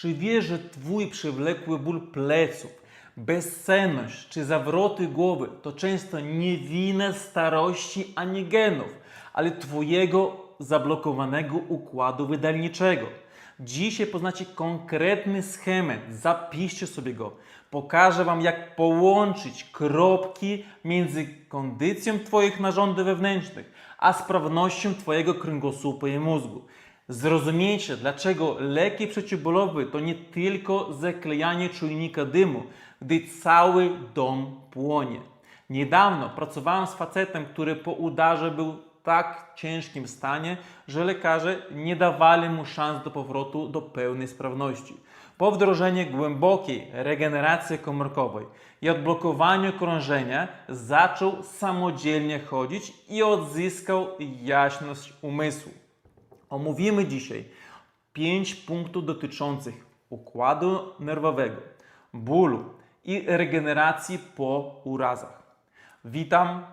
Czy wiesz, że twój przewlekły ból pleców, bezsenność czy zawroty głowy to często nie wina starości ani genów, ale twojego zablokowanego układu wydalniczego? Dzisiaj poznacie konkretny schemat, zapiszcie sobie go. Pokażę Wam, jak połączyć kropki między kondycją Twoich narządów wewnętrznych, a sprawnością Twojego kręgosłupa i mózgu. Zrozumiecie, dlaczego leki przeciwbólowe to nie tylko zaklejanie czujnika dymu, gdy cały dom płonie. Niedawno pracowałem z facetem, który po udarze był w tak ciężkim stanie, że lekarze nie dawali mu szans do powrotu do pełnej sprawności. Po wdrożeniu głębokiej regeneracji komórkowej i odblokowaniu krążenia zaczął samodzielnie chodzić i odzyskał jaśność umysłu. Omówimy dzisiaj 5 punktów dotyczących układu nerwowego, bólu i regeneracji po urazach. Witam,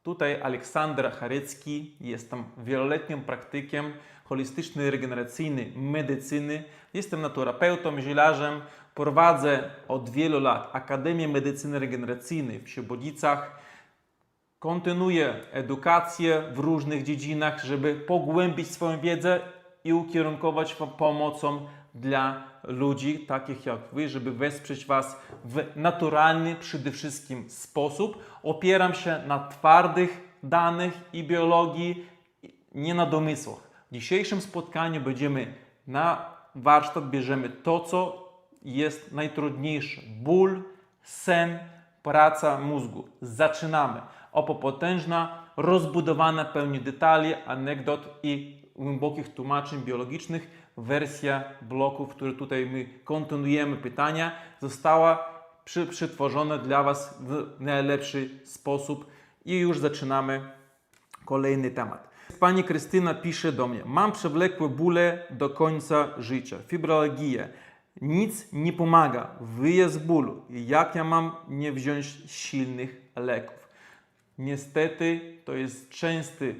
tutaj Aleksander Charecki, jestem wieloletnim praktykiem holistycznej, regeneracyjnej medycyny. Jestem naturapeutą, zielarzem, prowadzę od wielu lat Akademię Medycyny Regeneracyjnej w Świebodzicach. Kontynuuję edukację w różnych dziedzinach, żeby pogłębić swoją wiedzę i ukierunkować pomocą dla ludzi takich jak Wy, żeby wesprzeć Was w naturalny przede wszystkim sposób. Opieram się na twardych danych i biologii, nie na domysłach. W dzisiejszym spotkaniu na warsztat bierzemy to, co jest najtrudniejsze. Ból, sen, praca mózgu. Zaczynamy. Oto potężna, rozbudowana pełni detali, anegdot i głębokich tłumaczeń biologicznych wersja bloków, które tutaj my kontynuujemy pytania, została przetworzona dla Was w najlepszy sposób i już zaczynamy kolejny temat. Pani Krystyna pisze do mnie: mam przewlekłe bóle do końca życia, fibralgię. Nic nie pomaga, wyjazd z bólu. Jak ja mam nie wziąć silnych leków? Niestety to jest częsty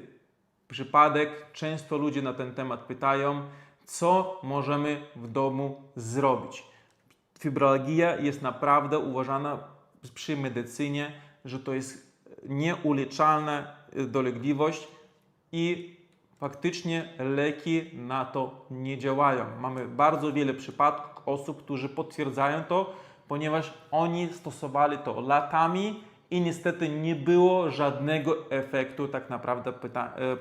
przypadek. Często ludzie na ten temat pytają, co możemy w domu zrobić. Fibralgia jest naprawdę uważana przy medycynie, że to jest nieuleczalna dolegliwość i faktycznie leki na to nie działają. Mamy bardzo wiele przypadków osób, którzy potwierdzają to, ponieważ oni stosowali to latami i niestety nie było żadnego efektu tak naprawdę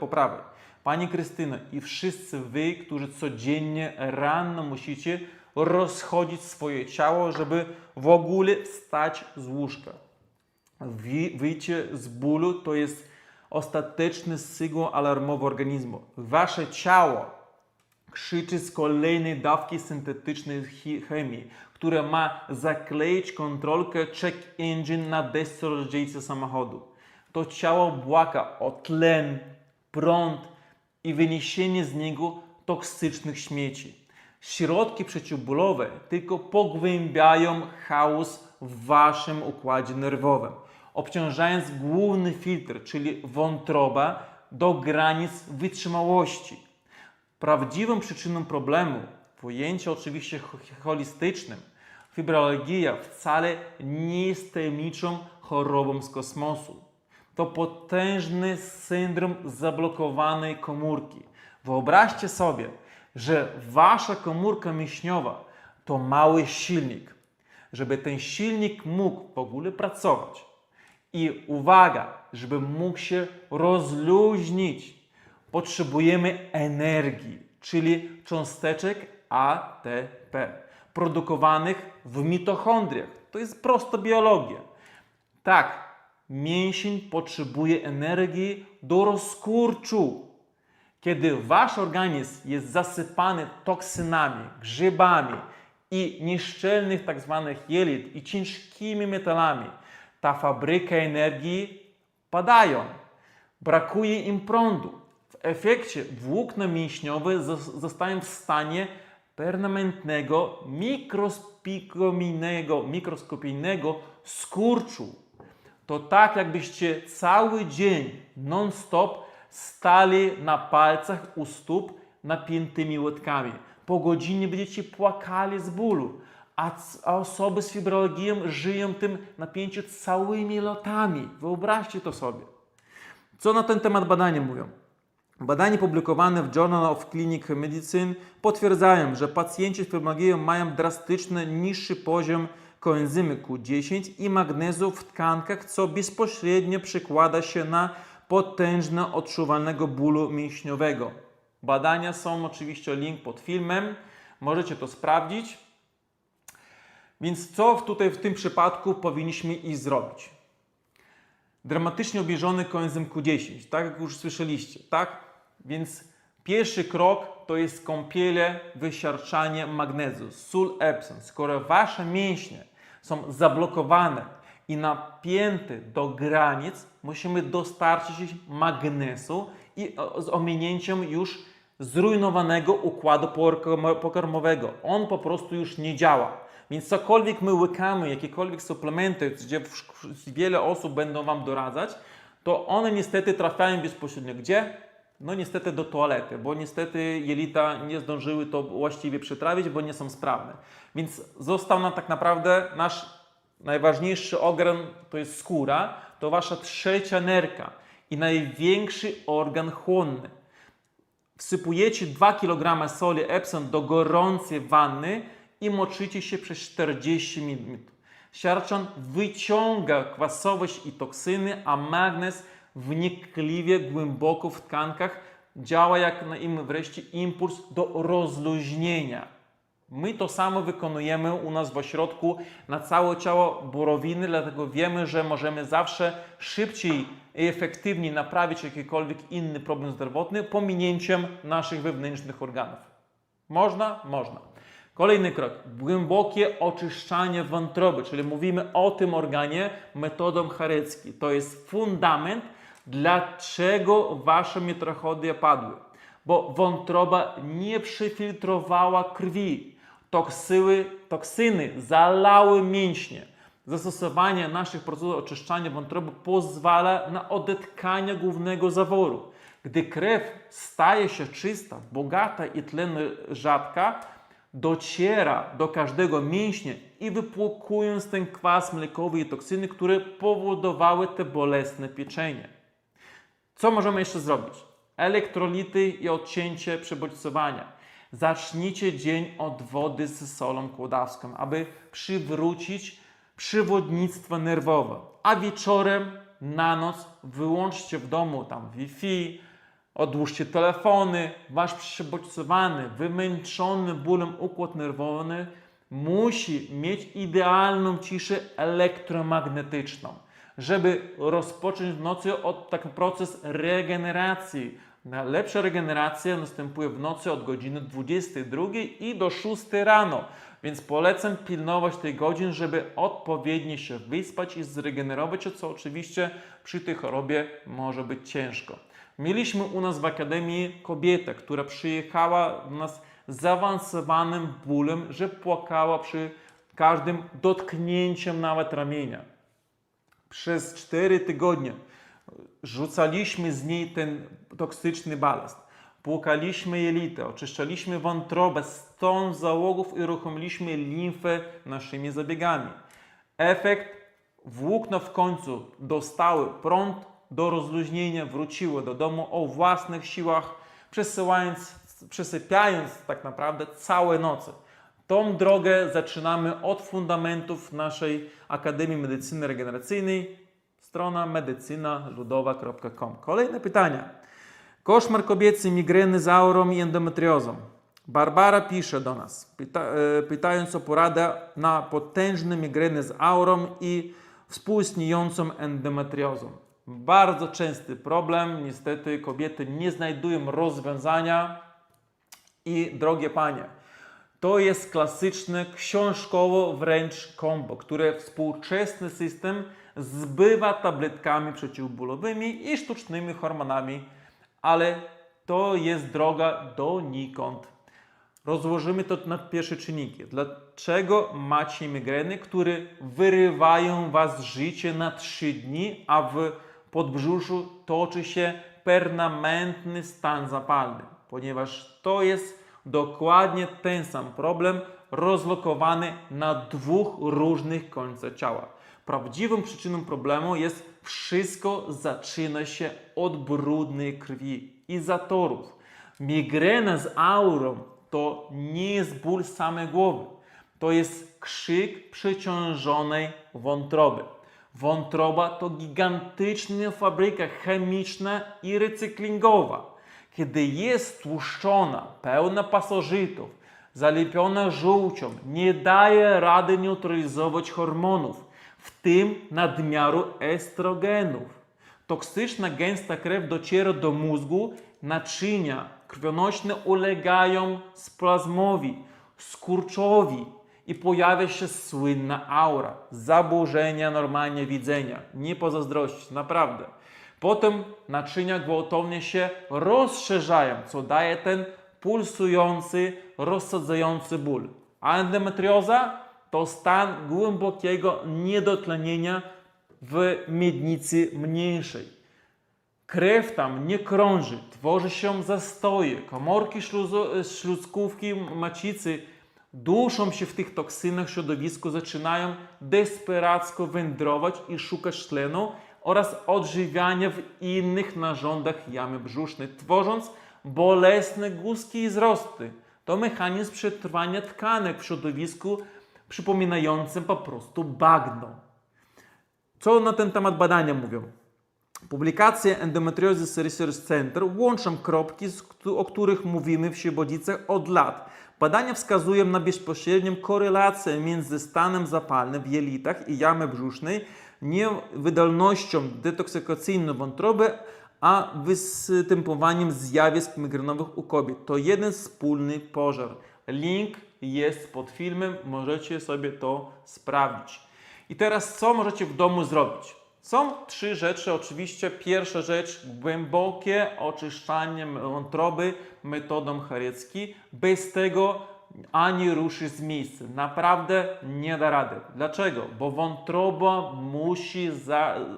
poprawy. Pani Krystyno i wszyscy Wy, którzy codziennie rano musicie rozchodzić swoje ciało, żeby w ogóle wstać z łóżka. Wyjście z bólu to jest ostateczny sygnał alarmowy organizmu. Wasze ciało krzyczy z kolejnej dawki syntetycznej chemii, która ma zakleić kontrolkę check engine na desce rozdzielcy samochodu. To ciało błaga o tlen, prąd i wyniesienie z niego toksycznych śmieci. Środki przeciwbólowe tylko pogłębiają chaos w Waszym układzie nerwowym, obciążając główny filtr, czyli wątroba, do granic wytrzymałości. Prawdziwą przyczyną problemu, w ujęciu oczywiście holistycznym, fibralgia wcale nie jest tajemniczą chorobą z kosmosu. To potężny syndrom zablokowanej komórki. Wyobraźcie sobie, że Wasza komórka mięśniowa to mały silnik. Żeby ten silnik mógł w ogóle pracować i uwaga, żeby mógł się rozluźnić, potrzebujemy energii, czyli cząsteczek ATP, produkowanych w mitochondriach. To jest prosta biologia. Tak, mięsień potrzebuje energii do rozkurczu. Kiedy Wasz organizm jest zasypany toksynami, grzybami i nieszczelnych tzw. jelit i ciężkimi metalami, ta fabryka energii padają. Brakuje im prądu. W efekcie włókna mięśniowe zostają w stanie permanentnego, mikroskopijnego skurczu. To tak, jakbyście cały dzień non-stop stali na palcach u stóp napiętymi łydkami. Po godzinie będziecie płakali z bólu, a osoby z fibromialgią żyją tym napięciu całymi latami. Wyobraźcie to sobie. Co na ten temat badania mówią? Badania publikowane w Journal of Clinical Medicine potwierdzają, że pacjenci z fibromialgią mają drastycznie niższy poziom koenzymy Q10 i magnezu w tkankach, co bezpośrednio przekłada się na potężne odczuwalnego bólu mięśniowego. Badania są, oczywiście link pod filmem, możecie to sprawdzić. Więc co tutaj w tym przypadku powinniśmy i zrobić? Dramatycznie obniżony koenzym Q10, tak jak już słyszeliście, tak? Więc pierwszy krok to jest kąpiele, wysiarczanie magnezu, sól Epsom. Skoro wasze mięśnie są zablokowane i napięte do granic, musimy dostarczyć magnezu i z ominięciem już zrujnowanego układu pokarmowego. On po prostu już nie działa. Więc cokolwiek my łykamy, jakiekolwiek suplementy, gdzie wiele osób będą wam doradzać, to one niestety trafiają bezpośrednio gdzie? No niestety do toalety, bo niestety jelita nie zdążyły to właściwie przetrawić, bo nie są sprawne. Więc został nam tak naprawdę nasz najważniejszy organ, to jest skóra, to wasza trzecia nerka i największy organ chłonny. Wsypujecie 2 kg soli Epsom do gorącej wanny i moczycie się przez 40 minut. Siarczan wyciąga kwasowość i toksyny, a magnez wnikliwie, głęboko w tkankach działa jak na im wreszcie impuls do rozluźnienia. My to samo wykonujemy u nas w ośrodku na całe ciało borowiny, dlatego wiemy, że możemy zawsze szybciej i efektywniej naprawić jakikolwiek inny problem zdrowotny pominięciem naszych wewnętrznych organów. Można? Można. Kolejny krok. Głębokie oczyszczanie wątroby, czyli mówimy o tym organie metodą Charecki. To jest fundament, dlaczego wasze mitochondria padły. Bo wątroba nie przefiltrowała krwi. Toksyny zalały mięśnie. Zastosowanie naszych procedur oczyszczania wątroby pozwala na odetkanie głównego zaworu. Gdy krew staje się czysta, bogata i tlen rzadka, dociera do każdego mięśnia i wypłukując ten kwas mlekowy i toksyny, które powodowały te bolesne pieczenie. Co możemy jeszcze zrobić? Elektrolity i odcięcie przebodźcowania. Zacznijcie dzień od wody z solą kłodawską, aby przywrócić przewodnictwo nerwowe. A wieczorem, na noc wyłączcie w domu tam Wi-Fi, odłóżcie telefony. Wasz przebodźcowany, wymęczony bólem układ nerwowy musi mieć idealną ciszę elektromagnetyczną, żeby rozpocząć w nocy taki proces regeneracji. Najlepsza regeneracja następuje w nocy od godziny 22 i do 6 rano. Więc polecam pilnować tych godzin, żeby odpowiednio się wyspać i zregenerować, co oczywiście przy tej chorobie może być ciężko. Mieliśmy u nas w Akademii kobietę, która przyjechała do nas z zaawansowanym bólem, że płakała przy każdym dotknięciem nawet ramienia. Przez 4 tygodnie rzucaliśmy z niej ten toksyczny balast. Płukaliśmy jelitę, oczyszczaliśmy wątrobę, stąd załogów i uruchomiliśmy limfę naszymi zabiegami. Efekt: włókna w końcu dostały prąd do rozluźnienia, wróciły do domu o własnych siłach, przesypiając tak naprawdę całe noce. Tą drogę zaczynamy od fundamentów naszej Akademii Medycyny Regeneracyjnej, strona medycynaludowa.com. Kolejne pytania. Koszmar kobiecy, migreny z aurą i endometriozą. Barbara pisze do nas, pytając o poradę na potężne migreny z aurą i współistniejącą endometriozą. Bardzo częsty problem, niestety kobiety nie znajdują rozwiązania i drogie panie, to jest klasyczne, książkowo wręcz kombo, które współczesny system zbywa tabletkami przeciwbólowymi i sztucznymi hormonami, ale to jest droga donikąd. Rozłożymy to na pierwsze czynniki. Dlaczego macie migreny, które wyrywają was z życia na 3 dni, a w podbrzuszu toczy się permanentny stan zapalny? Ponieważ to jest Dokładnie ten sam problem rozlokowany na dwóch różnych końcach ciała. Prawdziwą przyczyną problemu jest wszystko zaczyna się od brudnej krwi i zatorów. Migrena z aurą to nie jest ból samej głowy. To jest krzyk przeciążonej wątroby. Wątroba to gigantyczna fabryka chemiczna i recyklingowa. Kiedy jest stłuszczona, pełna pasożytów, zalepiona żółcią, nie daje rady neutralizować hormonów, w tym nadmiaru estrogenów. Toksyczna, gęsta krew dociera do mózgu, naczynia krwionośne ulegają spazmowi, skurczowi i pojawia się słynna aura, zaburzenia normalnie widzenia. Nie pozazdrościć, naprawdę. Potem naczynia gwałtownie się rozszerzają, co daje ten pulsujący, rozsadzający ból. A endometrioza to stan głębokiego niedotlenienia w miednicy mniejszej. Krew tam nie krąży, tworzy się zastoje, komórki śluzkówki macicy duszą się w tych toksynach w środowisku, zaczynają desperacko wędrować i szukać tlenu oraz odżywiania w innych narządach jamy brzusznej, tworząc bolesne guzki i wzrosty. To mechanizm przetrwania tkanek w środowisku przypominającym po prostu bagno. Co na ten temat badania mówią? Publikacje Endometriosis Research Center łączą kropki, o których mówimy w Świebodzicach od lat. Badania wskazują na bezpośrednią korelację między stanem zapalnym w jelitach i jamy brzusznej, niewydolnością detoksykacyjną wątroby, a występowaniem zjawisk migrenowych u kobiet. To jeden wspólny pożar. Link jest pod filmem, możecie sobie to sprawdzić. I teraz co możecie w domu zrobić? Są trzy rzeczy oczywiście. Pierwsza rzecz, głębokie oczyszczanie wątroby metodą Charecki. Bez tego ani ruszysz z miejsca. Naprawdę nie da rady. Dlaczego? Bo wątroba musi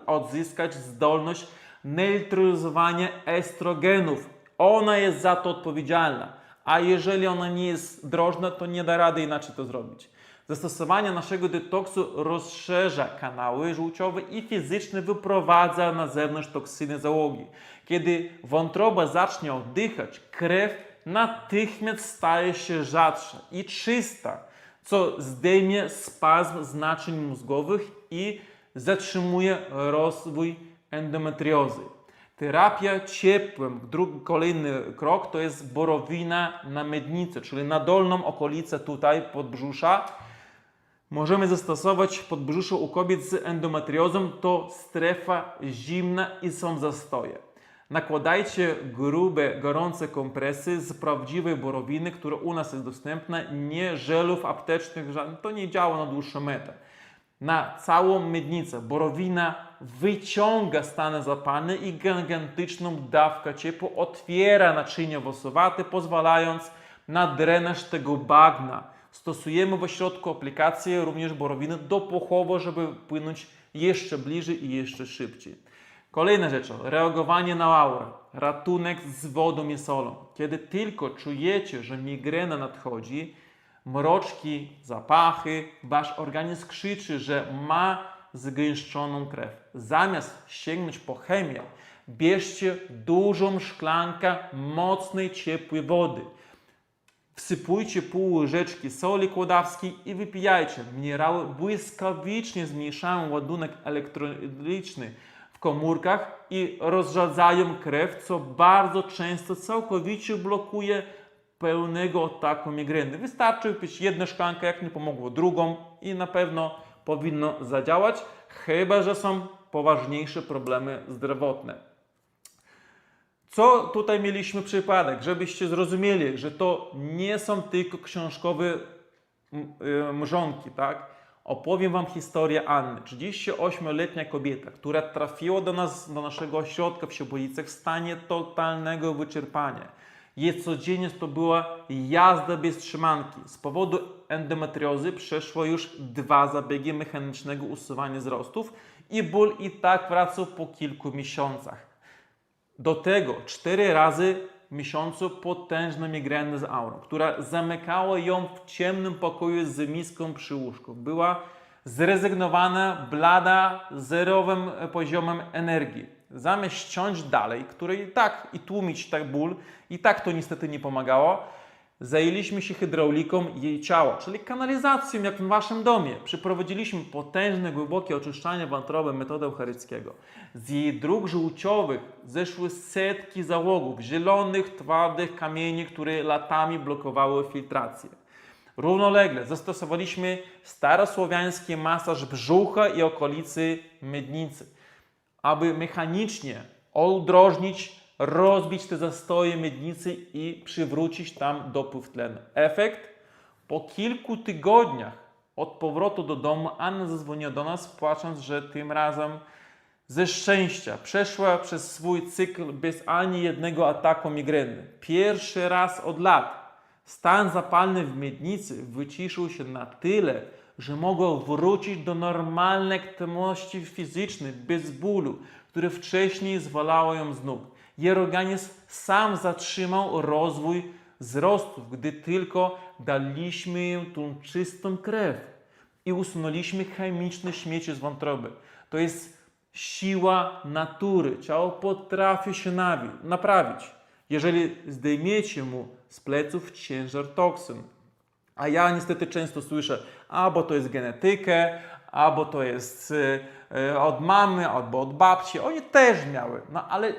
odzyskać zdolność neutralizowania estrogenów. Ona jest za to odpowiedzialna. A jeżeli ona nie jest drożna, to nie da rady inaczej to zrobić. Zastosowanie naszego detoksu rozszerza kanały żółciowe i fizycznie wyprowadza na zewnątrz toksyny załogi. Kiedy wątroba zacznie oddychać, krew natychmiast staje się rzadsza i czysta, co zdejmie spazm z naczyń mózgowych i zatrzymuje rozwój endometriozy. Terapia ciepłem, kolejny krok, to jest borowina na miednicę, czyli na dolną okolicę tutaj podbrzusza. Możemy zastosować podbrzusze u kobiet z endometriozą, to strefa zimna i są zastoje. Nakładajcie grube, gorące kompresy z prawdziwej borowiny, która u nas jest dostępna, nie żelów aptecznych, to nie działa na dłuższą metę. Na całą miednicę. Borowina wyciąga stany zapalne i gigantyczną dawkę ciepła otwiera naczynia włosowate, pozwalając na drenaż tego bagna. Stosujemy w ośrodku aplikację również borowiny do pochowu, żeby płynąć jeszcze bliżej i jeszcze szybciej. Kolejna rzecz, reagowanie na aurę, ratunek z wodą i solą. Kiedy tylko czujecie, że migrena nadchodzi, mroczki, zapachy, wasz organizm krzyczy, że ma zgęszczoną krew. Zamiast sięgnąć po chemię, bierzcie dużą szklankę mocnej, ciepłej wody. Wsypujcie pół łyżeczki soli kłodawskiej i wypijajcie. Minerały błyskawicznie zmniejszają ładunek elektrolityczny w komórkach i rozrzadzają krew, co bardzo często całkowicie blokuje pełnego ataku migreny. Wystarczy wypić jedną szklankę, jak nie pomogło drugą i na pewno powinno zadziałać, chyba że są poważniejsze problemy zdrowotne. Co tutaj mieliśmy przypadek, żebyście zrozumieli, że to nie są tylko książkowe mrzonki, tak? Opowiem wam historię Anny, 38-letnia kobieta, która trafiła do nas, do naszego ośrodka w Świebodzicach w stanie totalnego wyczerpania. Jej codzienność to była jazda bez trzymanki. Z powodu endometriozy przeszło już 2 zabiegi mechanicznego usuwania wzrostów i ból i tak wracał po kilku miesiącach. Do tego 4 razy miesiącu potężną migrenę z aurą, która zamykała ją w ciemnym pokoju z miską przy łóżku. Była zrezygnowana, blada, zerowym poziomem energii. Zamiast ciąć dalej, który i tłumić tak ból, i tak to niestety nie pomagało, zajęliśmy się hydrauliką jej ciała, czyli kanalizacją, jak w waszym domie. Przeprowadziliśmy potężne, głębokie oczyszczanie wątroby metodą Charyckiego. Z jej dróg żółciowych zeszły setki załogów, zielonych, twardych kamieni, które latami blokowały filtrację. Równolegle zastosowaliśmy starosłowiański masaż brzucha i okolicy miednicy, aby mechanicznie odrożnić, rozbić te zastoje miednicy i przywrócić tam dopływ tlenu. Efekt? Po kilku tygodniach od powrotu do domu Anna zadzwoniła do nas, płacząc, że tym razem ze szczęścia przeszła przez swój cykl bez ani jednego ataku migreny. Pierwszy raz od lat. Stan zapalny w miednicy wyciszył się na tyle, że mogła wrócić do normalnej aktywności fizycznej bez bólu, które wcześniej zwalało ją z nóg. Jej organizm sam zatrzymał rozwój wzrostów, gdy tylko daliśmy jej tą czystą krew i usunęliśmy chemiczne śmieci z wątroby. To jest siła natury. Ciało potrafi się naprawić, jeżeli zdejmiecie mu z pleców ciężar toksyn. A ja niestety często słyszę, albo to jest genetykę, albo to jest od mamy, albo od babci. Oni też miały. No ale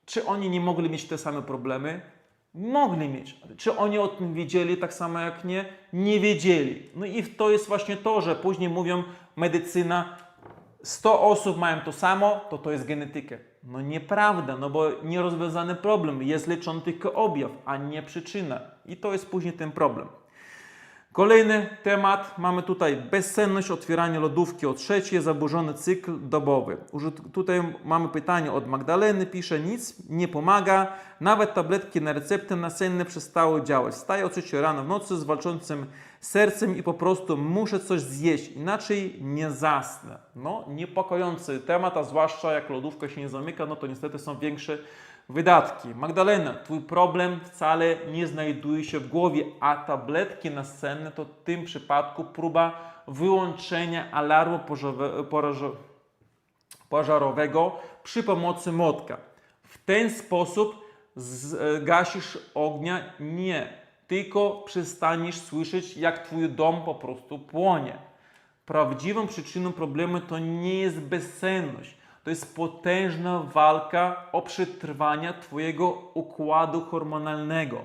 czy oni nie mogli mieć te same problemy? Mogli mieć. Czy oni o tym wiedzieli tak samo jak nie? Nie wiedzieli. No i to jest właśnie to, że później mówią medycyna, 100 osób mają to samo, to jest genetyka. No nieprawda, no bo nierozwiązany problem jest leczony tylko objaw, a nie przyczyna. I to jest później ten problem. Kolejny temat, mamy tutaj bezsenność, otwieranie lodówki o 3:00, zaburzony cykl dobowy. Tutaj mamy pytanie od Magdaleny, pisze, nic nie pomaga, nawet tabletki na receptę nasenne przestały działać. Wstaję o 3:00 rano w nocy z walczącym sercem i po prostu muszę coś zjeść, inaczej nie zasnę. No, niepokojący temat, a zwłaszcza jak lodówka się nie zamyka, no to niestety są większe wydatki. Magdalena, twój problem wcale nie znajduje się w głowie, a tabletki nasenne to w tym przypadku próba wyłączenia alarmu pożarowego przy pomocy młotka. W ten sposób gasisz ognia? Nie, tylko przestaniesz słyszeć, jak twój dom po prostu płonie. Prawdziwą przyczyną problemu to nie jest bezsenność. To jest potężna walka o przetrwanie twojego układu hormonalnego.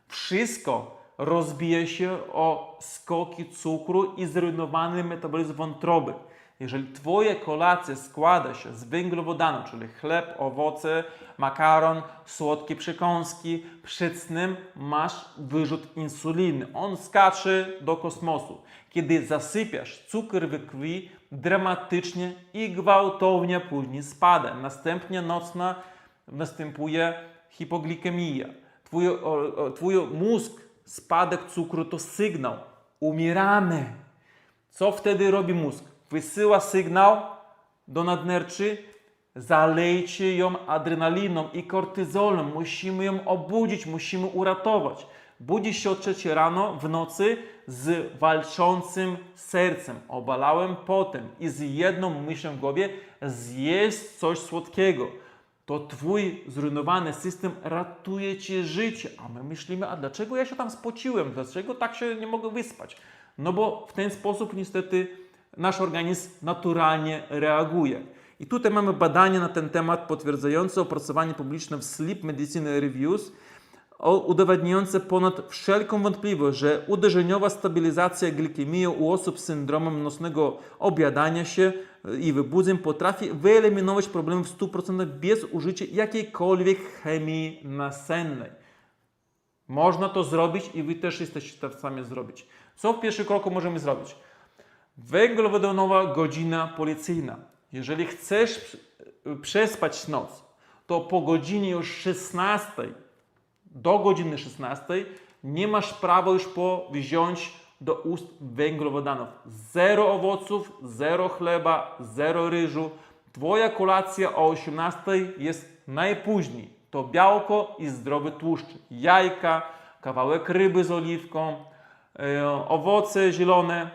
Wszystko rozbija się o skoki cukru i zrujnowany metabolizm wątroby. Jeżeli twoja kolacja składa się z węglowodanów, czyli chleb, owoce, makaron, słodkie przekąski, przed snem masz wyrzut insuliny. On skacze do kosmosu. Kiedy zasypiasz, cukier we krwi dramatycznie i gwałtownie później spada. Następnie nocna następuje hipoglikemia. Twój mózg, spadek cukru to sygnał. Umieramy. Co wtedy robi mózg? Wysyła sygnał do nadnerczy, zalejcie ją adrenaliną i kortyzolem. Musimy ją obudzić, musimy uratować. Budzi się o 3:00 rano w nocy z walczącym sercem, obalałym potem i z jedną myślą w głowie, zjeść coś słodkiego. To twój zrujnowany system ratuje ci życie. A my myślimy, a dlaczego ja się tam spociłem? Dlaczego tak się nie mogę wyspać? No bo w ten sposób niestety nasz organizm naturalnie reaguje. I tutaj mamy badania na ten temat potwierdzające opracowanie publiczne w Sleep Medicine Reviews, udowadniające ponad wszelką wątpliwość, że uderzeniowa stabilizacja glikemii u osób z syndromem nocnego objadania się i wybudzeń potrafi wyeliminować problemy w 100% bez użycia jakiejkolwiek chemii nasennej. Można to zrobić i wy też jesteście w stanie zrobić. Co w pierwszym kroku możemy zrobić? Węglowodanowa godzina policyjna. Jeżeli chcesz przespać noc, to po godzinie już 16 do godziny 16 nie masz prawa już wziąć do ust węglowodanów. Zero owoców, zero chleba, zero ryżu. Twoja kolacja o 18 jest najpóźniej. To białko i zdrowe tłuszcze. Jajka, kawałek ryby z oliwką, owoce zielone,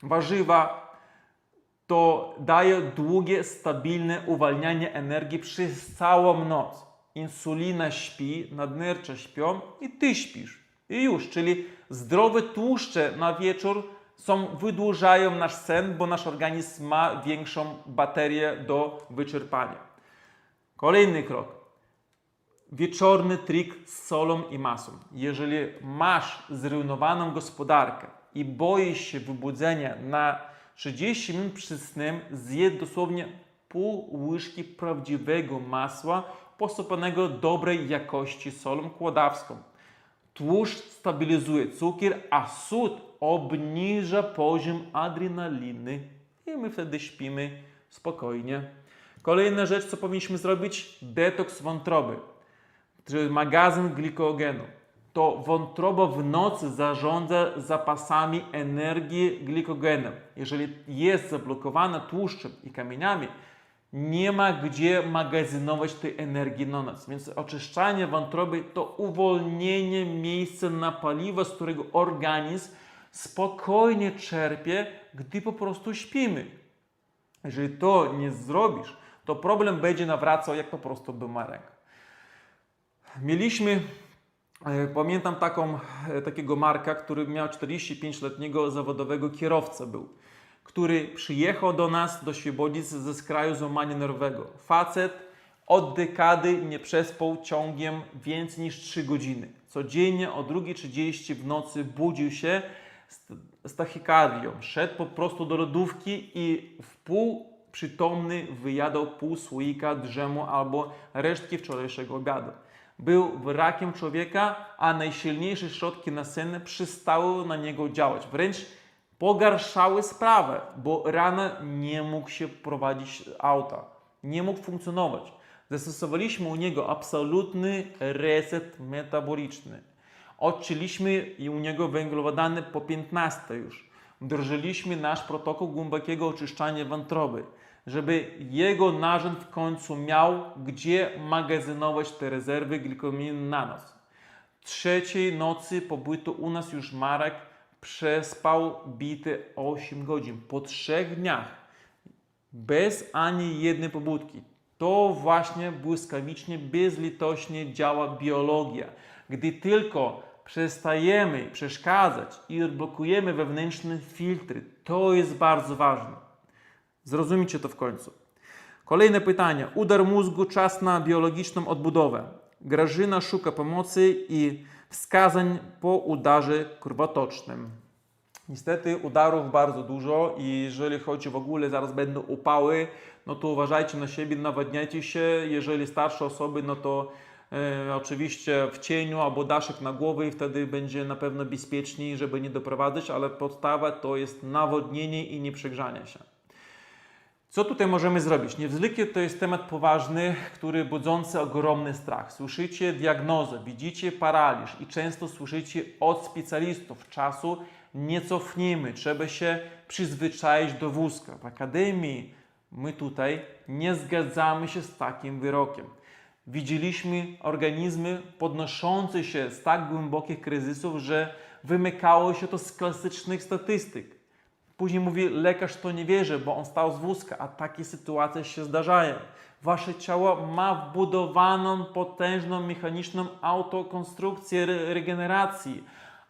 warzywa. To daje długie, stabilne uwalnianie energii przez całą noc. Insulina śpi, nadnercza śpią i ty śpisz. I już, czyli zdrowe tłuszcze na wieczór wydłużają nasz sen, bo nasz organizm ma większą baterię do wyczerpania. Kolejny krok. Wieczorny trik z solą i masą. Jeżeli masz zrujnowaną gospodarkę i boisz się wybudzenia na 30 minut przed snem, zjedz dosłownie pół łyżki prawdziwego masła posypanego dobrej jakości solą kłodawską. Tłuszcz stabilizuje cukier, a sód obniża poziom adrenaliny i my wtedy śpimy spokojnie. Kolejna rzecz, co powinniśmy zrobić, detoks wątroby, czyli magazyn glikogenu. To wątroba w nocy zarządza zapasami energii glikogenem. Jeżeli jest zablokowana tłuszczem i kamieniami, nie ma gdzie magazynować tej energii na noc. Więc oczyszczanie wątroby to uwolnienie miejsca na paliwo, z którego organizm spokojnie czerpie, gdy po prostu śpimy. Jeżeli to nie zrobisz, to problem będzie nawracał jak po prostu bumerang. Pamiętam takiego Marka, który miał 45-letniego zawodowego kierowcę który przyjechał do nas, do Świebodzic ze kraju złamania nerwowego. Facet od dekady nie przespał ciągiem więcej niż 3 godziny. Codziennie o 2:30 w nocy budził się z tachykardią. Szedł po prostu do lodówki i przytomny wyjadał pół słoika drzemu albo resztki wczorajszego obiadu. Był wrakiem człowieka, a najsilniejsze środki nasenne przestały na niego działać. Wręcz pogarszały sprawę, bo rano nie mógł się prowadzić auta, nie mógł funkcjonować. Zastosowaliśmy u niego absolutny reset metaboliczny. Odcięliśmy u niego węglowodany po 15 już. Wdrożyliśmy nasz protokół głębokiego oczyszczania wątroby, żeby jego narząd w końcu miał gdzie magazynować te rezerwy glikogenu na noc. Trzeciej nocy pobytu u nas już Marek przespał bite 8 godzin po 3 dniach, bez ani jednej pobudki. To właśnie błyskawicznie, bezlitośnie działa biologia. Gdy tylko przestajemy przeszkadzać i odblokujemy wewnętrzne filtry, to jest bardzo ważne. Zrozumiecie to w końcu. Kolejne pytanie. Udar mózgu, czas na biologiczną odbudowę. Grażyna szuka pomocy i wskazań po udarze krwotocznym. Niestety udarów bardzo dużo i jeżeli chodzi w ogóle, zaraz będą upały, no to uważajcie na siebie, nawadniajcie się. Jeżeli starsze osoby, no to oczywiście w cieniu albo daszek na głowę i wtedy będzie na pewno bezpieczniej, żeby nie doprowadzać, ale podstawa to jest nawodnienie i nieprzegrzanie się. Co tutaj możemy zrobić? Niewzwykle to jest temat poważny, który budzący ogromny strach. Słyszycie diagnozę, widzicie paraliż i często słyszycie od specjalistów: czasu nie cofniemy, trzeba się przyzwyczaić do wózka. W Akademii my tutaj nie zgadzamy się z takim wyrokiem. Widzieliśmy organizmy podnoszące się z tak głębokich kryzysów, że wymykało się to z klasycznych statystyk. Później mówi, lekarz to nie wierzy, bo on stał z wózka, a takie sytuacje się zdarzają. Wasze ciało ma wbudowaną, potężną, mechaniczną autokonstrukcję regeneracji,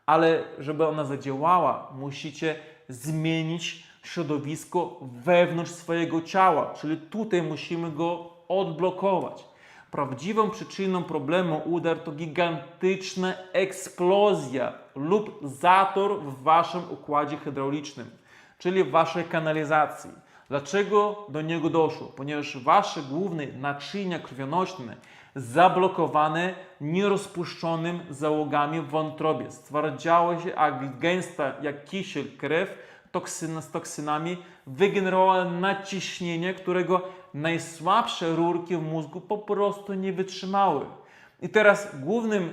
ale żeby ona zadziałała, musicie zmienić środowisko wewnątrz swojego ciała, czyli tutaj musimy go odblokować. Prawdziwą przyczyną problemu udar to gigantyczna eksplozja lub zator w waszym układzie hydraulicznym, czyli w waszej kanalizacji. Dlaczego do niego doszło? Ponieważ wasze główne naczynia krwionośne zablokowane nierozpuszczonymi załogami w wątrobie. Stwardziała się gęsta jak kisiel krew z toksynami, wygenerowała nadciśnienie, którego najsłabsze rurki w mózgu po prostu nie wytrzymały. I teraz głównym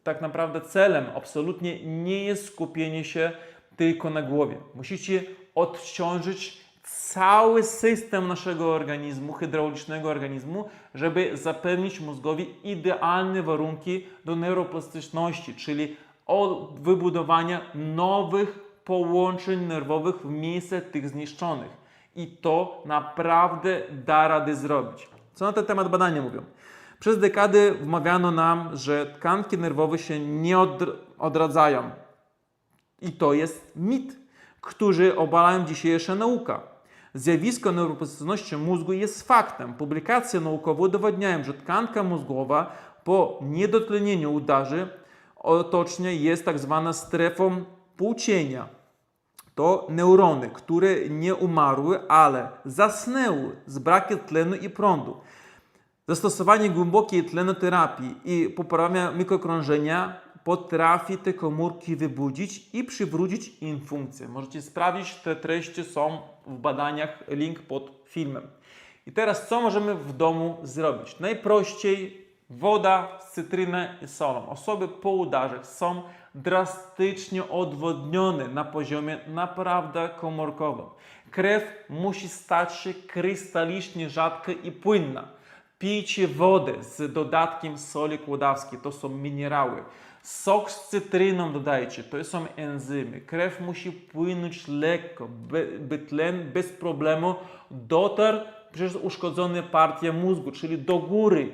tak naprawdę celem absolutnie nie jest skupienie się tylko na głowie. Musicie odciążyć cały system naszego organizmu, hydraulicznego organizmu, żeby zapewnić mózgowi idealne warunki do neuroplastyczności, czyli od wybudowania nowych połączeń nerwowych w miejsce tych zniszczonych. I to naprawdę da radę zrobić. Co na ten temat badania mówią? Przez dekady wmawiano nam, że tkanki nerwowe się nie odradzają. I to jest mit, który obalają dzisiejsza nauka. Zjawisko neuroplastyczności mózgu jest faktem. Publikacje naukowe udowadniają, że tkanka mózgowa po niedotlenieniu udarzy otocznie jest tak zwana strefą płucienia. To neurony, które nie umarły, ale zasnęły z brakiem tlenu i prądu. Zastosowanie głębokiej tlenoterapii i poprawienia mikrokrążenia potrafi te komórki wybudzić i przywrócić im funkcję. Możecie sprawdzić, te treści są w badaniach, link pod filmem. I teraz co możemy w domu zrobić? Najprościej woda z cytryną i solą. Osoby po udarze są drastycznie odwodnione na poziomie naprawdę komórkowym. Krew musi stać się krystalicznie rzadka i płynna. Pijcie wodę z dodatkiem soli kłodawskiej, to są minerały. Sok z cytryną dodajcie, to są enzymy. Krew musi płynąć lekko, by tlen bez problemu dotarł przez uszkodzone partie mózgu, czyli do góry.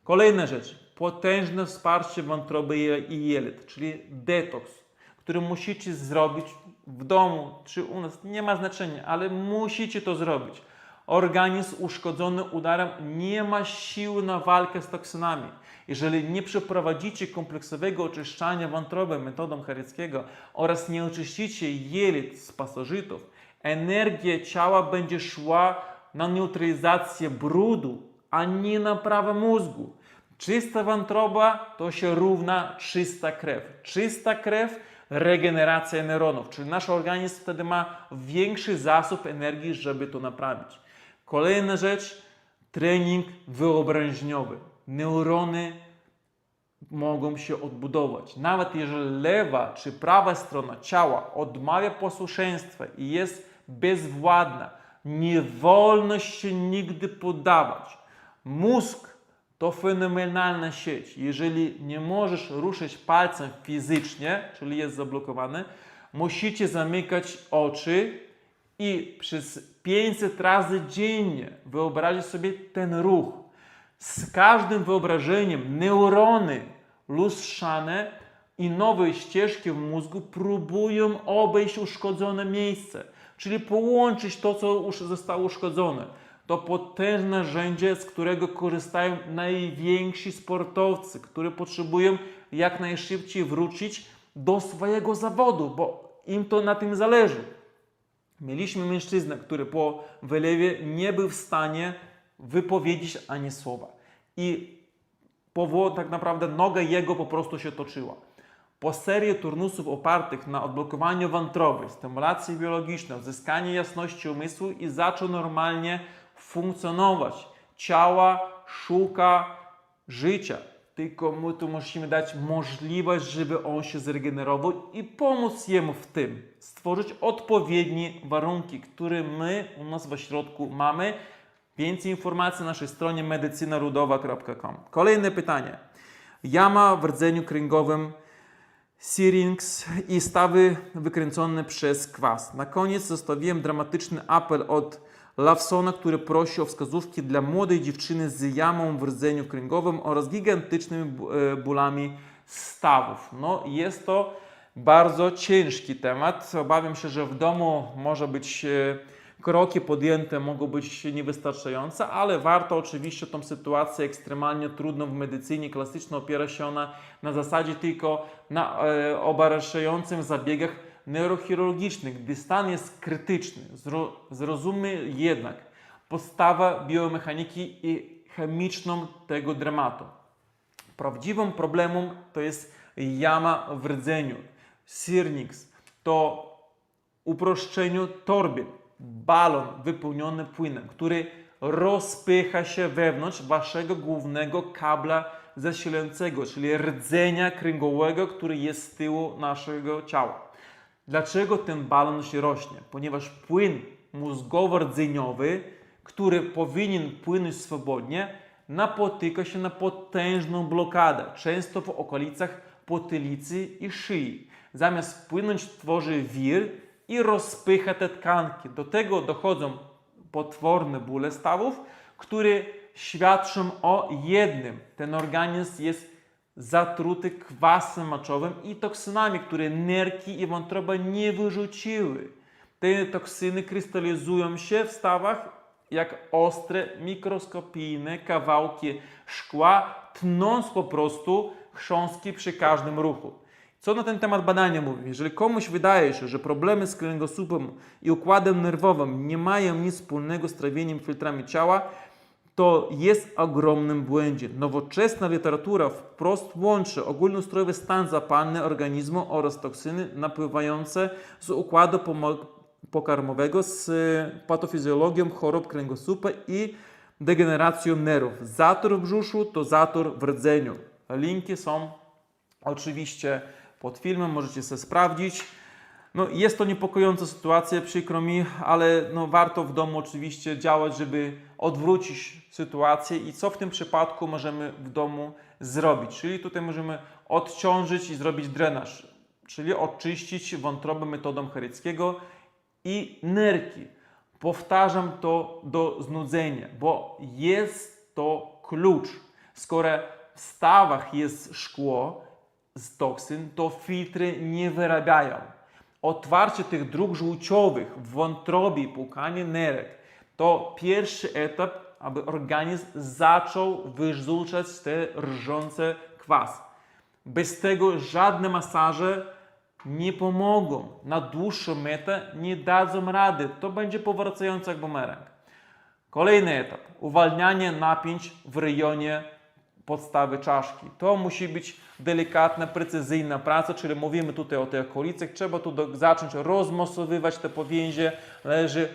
Kolejna rzecz, potężne wsparcie wątroby i jelit, czyli detoks, który musicie zrobić w domu czy u nas, nie ma znaczenia, ale musicie to zrobić. Organizm uszkodzony udarem nie ma siły na walkę z toksynami. Jeżeli nie przeprowadzicie kompleksowego oczyszczania wątroby metodą Chareckiego oraz nie oczyścicie jelit z pasożytów, energia ciała będzie szła na neutralizację brudu, a nie na naprawę mózgu. Czysta wątroba to się równa czysta krew. Czysta krew, regeneracja neuronów, czyli nasz organizm wtedy ma większy zasób energii, żeby to naprawić. Kolejna rzecz, trening wyobraźniowy. Neurony mogą się odbudować. Nawet jeżeli lewa czy prawa strona ciała odmawia posłuszeństwa i jest bezwładna, nie wolno się nigdy poddawać. Mózg to fenomenalna sieć. Jeżeli nie możesz ruszyć palcem fizycznie, czyli jest zablokowany, musicie zamykać oczy i przez 500 razy dziennie wyobrazić sobie ten ruch. Z każdym wyobrażeniem neurony lustrzane i nowe ścieżki w mózgu próbują obejść uszkodzone miejsce, czyli połączyć to, co już zostało uszkodzone. To potężne narzędzie, z którego korzystają najwięksi sportowcy, którzy potrzebują jak najszybciej wrócić do swojego zawodu, bo im to na tym zależy. Mieliśmy mężczyznę, który po wylewie nie był w stanie wypowiedzieć ani słowa. I tak naprawdę noga jego po prostu się toczyła. Po serii turnusów opartych na odblokowaniu wątroby, stymulacji biologicznej, uzyskaniu jasności umysłu i zaczął normalnie funkcjonować. Ciała szuka życia. Tylko my tu musimy dać możliwość, żeby on się zregenerował i pomóc jemu w tym. Stworzyć odpowiednie warunki, które my u nas w ośrodku mamy. Więcej informacji na naszej stronie medycynaludowa.com. Kolejne pytanie. Jama w rdzeniu kręgowym, syrinx i stawy wykręcone przez kwas. Na koniec zostawiłem dramatyczny apel od Lawsona, który prosi o wskazówki dla młodej dziewczyny z jamą w rdzeniu kręgowym oraz gigantycznymi bólami stawów. No, jest to bardzo ciężki temat. Obawiam się, że w domu może być kroki podjęte mogą być niewystarczające, ale warto oczywiście tą sytuację ekstremalnie trudną w medycynie klasycznej opiera się ona na zasadzie tylko na obarczającym zabiegach neurochirurgicznych, gdy stan jest krytyczny. Zrozummy jednak podstawę biomechaniki i chemiczną tego dramatu. Prawdziwym problemem to jest jama w rdzeniu, syrinx, to uproszczeniu torbie, balon wypełniony płynem, który rozpycha się wewnątrz waszego głównego kabla zasilającego, czyli rdzenia kręgowego, który jest z tyłu naszego ciała. Dlaczego ten balon się rośnie? Ponieważ płyn mózgowo-rdzeniowy, który powinien płynąć swobodnie, napotyka się na potężną blokadę, często w okolicach potylicy i szyi. Zamiast płynąć, tworzy wir i rozpycha te tkanki. Do tego dochodzą potworne bóle stawów, które świadczą o jednym. Ten organizm jest zatruty kwasem moczowym i toksynami, które nerki i wątroba nie wyrzuciły. Te toksyny krystalizują się w stawach jak ostre, mikroskopijne kawałki szkła, tnąc po prostu chrząstki przy każdym ruchu. Co na ten temat badania mówi? Jeżeli komuś wydaje się, że problemy z kręgosłupem i układem nerwowym nie mają nic wspólnego z trawieniem filtrami ciała, to jest w ogromnym błędzie. Nowoczesna literatura wprost łączy ogólnoustrojowy stan zapalny organizmu oraz toksyny napływające z układu pokarmowego z patofizjologią chorób kręgosłupa i degeneracją nerwów. Zator w brzuszu to zator w rdzeniu. Linki są oczywiście pod filmem, możecie sobie sprawdzić. No, jest to niepokojąca sytuacja, przykro mi, ale warto w domu oczywiście działać, żeby odwrócić sytuację i co w tym przypadku możemy w domu zrobić. Czyli tutaj możemy odciążyć i zrobić drenaż, czyli oczyścić wątrobę metodą Chareckiego i nerki. Powtarzam to do znudzenia, bo jest to klucz. Skoro w stawach jest szkło z toksyn, to filtry nie wyrabiają. Otwarcie tych dróg żółciowych w wątrobie i płukanie nerek to pierwszy etap, aby organizm zaczął wyrzucać te rżące kwasy. Bez tego żadne masaże nie pomogą. Na dłuższą metę nie dadzą rady. To będzie powracający jak bumerang. Kolejny etap. Uwalnianie napięć w rejonie podstawy czaszki. To musi być delikatna, precyzyjna praca, czyli mówimy tutaj o tych okolicach. Trzeba tu zacząć rozmocowywać te powięzie. Należy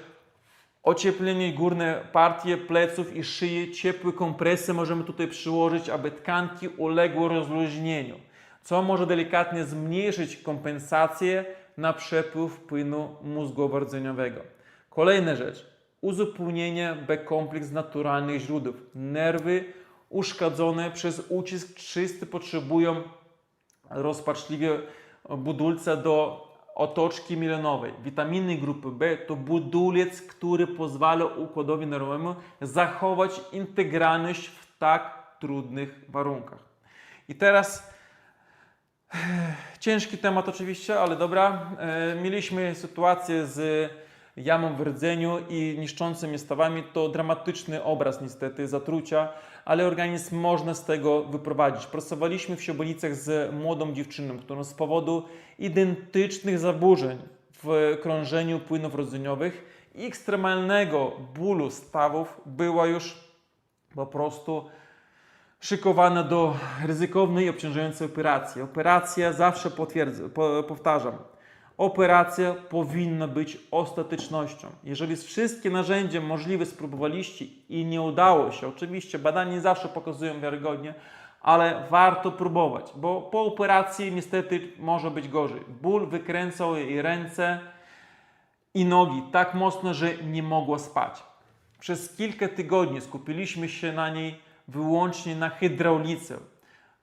ocieplenie górne partie pleców i szyi. Ciepłe kompresy możemy tutaj przyłożyć, aby tkanki uległy rozluźnieniu, co może delikatnie zmniejszyć kompensację na przepływ płynu mózgowo-rdzeniowego. Kolejna rzecz. Uzupełnienie B-kompleks z naturalnych źródeł. Nerwy uszkodzone przez ucisk czysty potrzebują rozpaczliwie budulca do otoczki mielonowej. Witaminy grupy B to budulec, który pozwala układowi nerwowemu zachować integralność w tak trudnych warunkach. I teraz ciężki temat oczywiście, ale dobra. Mieliśmy sytuację z jamą w rdzeniu i niszczącymi stawami. To dramatyczny obraz niestety zatrucia, ale organizm można z tego wyprowadzić. Pracowaliśmy w Siebonicach z młodą dziewczyną, którą z powodu identycznych zaburzeń w krążeniu płynów rdzeniowych i ekstremalnego bólu stawów była już po prostu szykowana do ryzykownej i obciążającej operacji. Operacja, zawsze powtarzam, operacja powinna być ostatecznością. Jeżeli wszystkie narzędzia możliwe spróbowaliście i nie udało się, oczywiście badania nie zawsze pokazują wiarygodnie, ale warto próbować, bo po operacji niestety może być gorzej. Ból wykręcał jej ręce i nogi tak mocno, że nie mogła spać. Przez kilka tygodni skupiliśmy się na niej wyłącznie na hydraulice.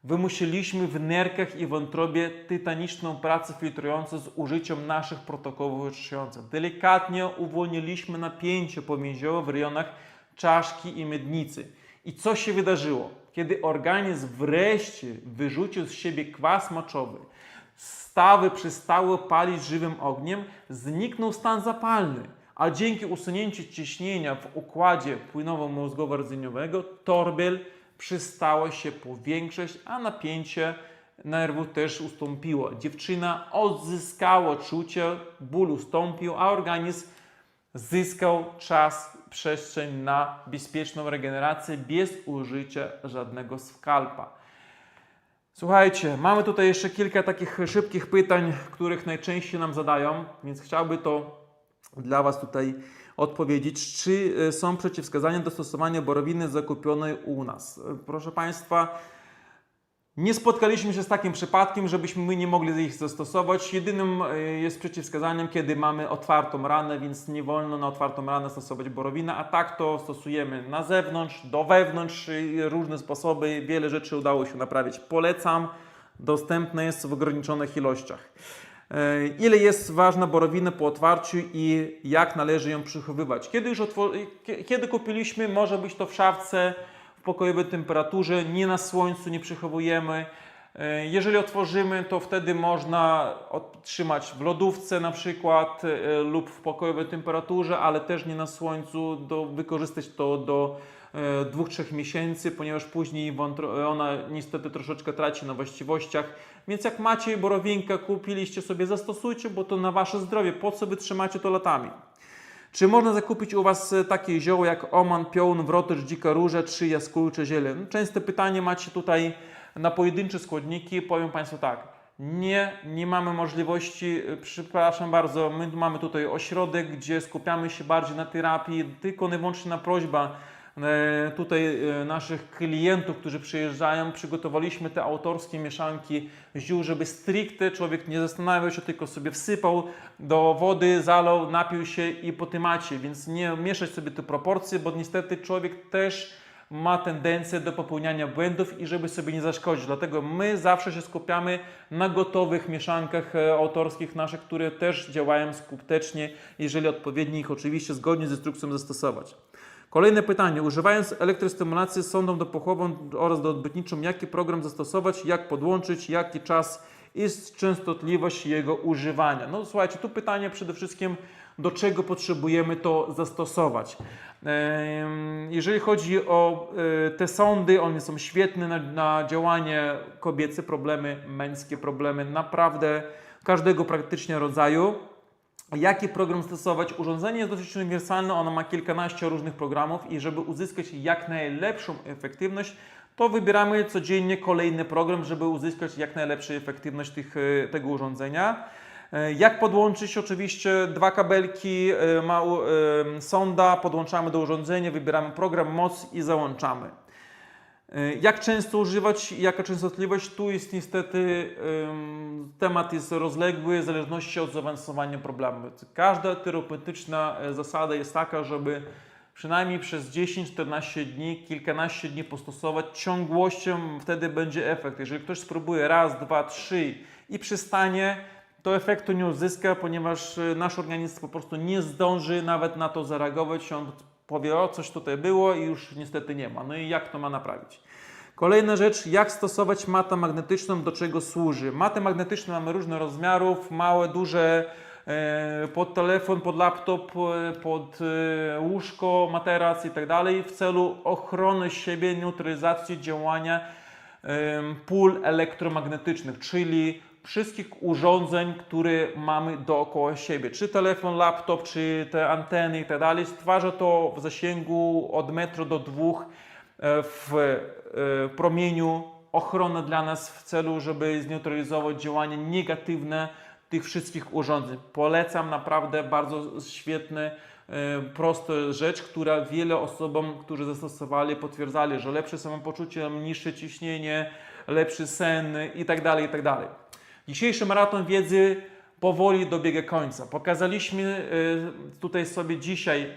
Wymusiliśmy w nerkach i wątrobie tytaniczną pracę filtrującą z użyciem naszych protokołów oczyszczających. Delikatnie uwolniliśmy napięcie pomiędzy w rejonach czaszki i miednicy. I co się wydarzyło? Kiedy organizm wreszcie wyrzucił z siebie kwas moczowy, stawy przestały palić żywym ogniem, zniknął stan zapalny, a dzięki usunięciu ciśnienia w układzie płynowo-mózgowo-rdzeniowego torbel przestało się powiększać, a napięcie nerwu też ustąpiło. Dziewczyna odzyskała czucie, ból ustąpił, a organizm zyskał czas, przestrzeń na bezpieczną regenerację bez użycia żadnego skalpa. Słuchajcie, mamy tutaj jeszcze kilka takich szybkich pytań, których najczęściej nam zadają, więc chciałbym to dla Was tutaj odpowiedzieć. Czy są przeciwwskazania do stosowania borowiny zakupionej u nas? Proszę Państwa, Nie spotkaliśmy się z takim przypadkiem, żebyśmy my nie mogli ich zastosować. Jedynym jest przeciwwskazaniem, kiedy mamy otwartą ranę, więc nie wolno na otwartą ranę stosować borowina, a tak to stosujemy na zewnątrz, do wewnątrz, różne sposoby, wiele rzeczy udało się naprawić. Polecam, dostępne jest w ograniczonych ilościach. Ile jest ważna borowina po otwarciu i jak należy ją przechowywać? Kiedy kupiliśmy, może być to w szafce, w pokojowej temperaturze, nie na słońcu, nie przechowujemy. Jeżeli otworzymy, to wtedy można trzymać w lodówce na przykład lub w pokojowej temperaturze, ale też nie na słońcu, wykorzystać to do 2-3 miesięcy, ponieważ później ona niestety troszeczkę traci na właściwościach. Więc jak macie borowinkę, kupiliście sobie, zastosujcie, bo to na wasze zdrowie. Po co wy trzymacie to latami? Czy można zakupić u was takie zioło jak oman, piołun, wrotycz, dzika róża czy jaskółcze ziele? Częste pytanie macie tutaj na pojedyncze składniki. Powiem Państwu tak. Nie mamy możliwości, przepraszam bardzo, my mamy tutaj ośrodek, gdzie skupiamy się bardziej na terapii, tylko i wyłącznie na prośba tutaj naszych klientów, którzy przyjeżdżają, przygotowaliśmy te autorskie mieszanki ziół, żeby stricte człowiek nie zastanawiał się, tylko sobie wsypał do wody, zalał, napił się i po temacie, więc nie mieszać sobie te proporcje, bo niestety człowiek też ma tendencję do popełniania błędów i żeby sobie nie zaszkodzić. Dlatego my zawsze się skupiamy na gotowych mieszankach autorskich naszych, które też działają skutecznie, jeżeli odpowiednio ich oczywiście zgodnie z instrukcją zastosować. Kolejne pytanie. Używając elektrostymulacji z sondą dopuchową oraz doodbytniczą, jaki program zastosować, jak podłączyć, jaki czas i częstotliwość jego używania? No słuchajcie, tu pytanie przede wszystkim, do czego potrzebujemy to zastosować. Jeżeli chodzi o te sondy, one są świetne na działanie kobiece, problemy męskie, problemy naprawdę każdego praktycznie rodzaju. Jaki program stosować? Urządzenie jest dosyć uniwersalne, ono ma kilkanaście różnych programów i żeby uzyskać jak najlepszą efektywność, to wybieramy codziennie kolejny program, żeby uzyskać jak najlepszą efektywność tego urządzenia. Jak podłączyć? Oczywiście 2 kabelki, sonda, podłączamy do urządzenia, wybieramy program, moc i załączamy. Jak często używać, jaka częstotliwość? Tu jest niestety temat jest rozległy w zależności od zaawansowania problemu. Każda terapeutyczna zasada jest taka, żeby przynajmniej przez 10-14 dni, kilkanaście dni postosować ciągłością, wtedy będzie efekt. Jeżeli ktoś spróbuje raz, 2, 3 i przystanie, to efektu nie uzyska, ponieważ nasz organizm po prostu nie zdąży nawet na to zareagować. On powie, o coś tutaj było i już niestety nie ma. No i jak to ma naprawić? Kolejna rzecz, jak stosować matę magnetyczną, do czego służy? Matę magnetyczną mamy różnych rozmiarów, małe, duże, pod telefon, pod laptop, pod łóżko, materac i tak dalej, w celu ochrony siebie, neutralizacji działania pól elektromagnetycznych, czyli wszystkich urządzeń, które mamy dookoła siebie, czy telefon, laptop, czy te anteny i tak dalej. Stwarza to w zasięgu od 1 do 2 w promieniu ochronę dla nas w celu, żeby zneutralizować działanie negatywne tych wszystkich urządzeń. Polecam, naprawdę bardzo świetne, prosta rzecz, która wiele osobom, którzy zastosowali, potwierdzali, że lepsze samopoczucie, niższe ciśnienie, lepszy sen i tak dalej, i tak dalej. Dzisiejszy maraton wiedzy powoli dobiega końca. Pokazaliśmy tutaj sobie dzisiaj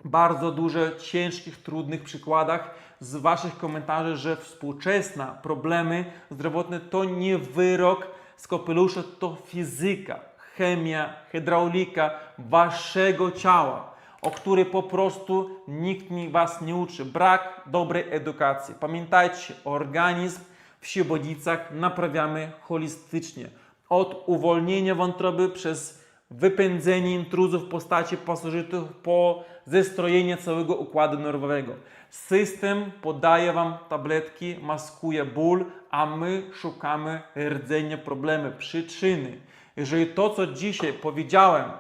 bardzo dużo ciężkich, trudnych przykładach z Waszych komentarzy, że współczesne problemy zdrowotne to nie wyrok z kapelusza, to fizyka, chemia, hydraulika Waszego ciała, o której po prostu nikt Was nie uczy. Brak dobrej edukacji. Pamiętajcie, organizm w Świebodzicach naprawiamy holistycznie. Od uwolnienia wątroby przez wypędzenie intruzów w postaci pasożytów po zestrojenie całego układu nerwowego. System podaje Wam tabletki, maskuje ból, a my szukamy rdzenia problemu, przyczyny. Jeżeli to, co dzisiaj powiedziałem,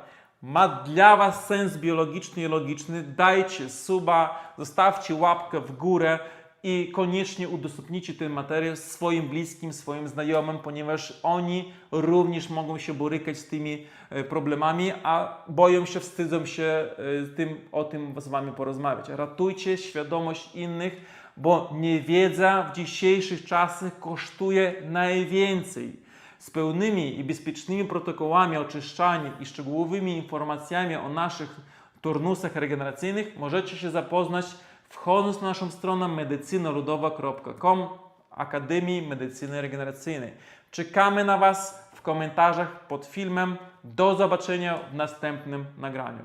ma dla Was sens biologiczny i logiczny, dajcie suba, zostawcie łapkę w górę i koniecznie udostępnijcie ten materiał swoim bliskim, swoim znajomym, ponieważ oni również mogą się borykać z tymi problemami, a boją się, wstydzą się o tym z Wami porozmawiać. Ratujcie świadomość innych, bo niewiedza w dzisiejszych czasach kosztuje najwięcej. Z pełnymi i bezpiecznymi protokołami oczyszczania i szczegółowymi informacjami o naszych turnusach regeneracyjnych możecie się zapoznać wchodząc na naszą stronę medycynaludowa.com Akademii Medycyny Regeneracyjnej. Czekamy na Was w komentarzach pod filmem. Do zobaczenia w następnym nagraniu.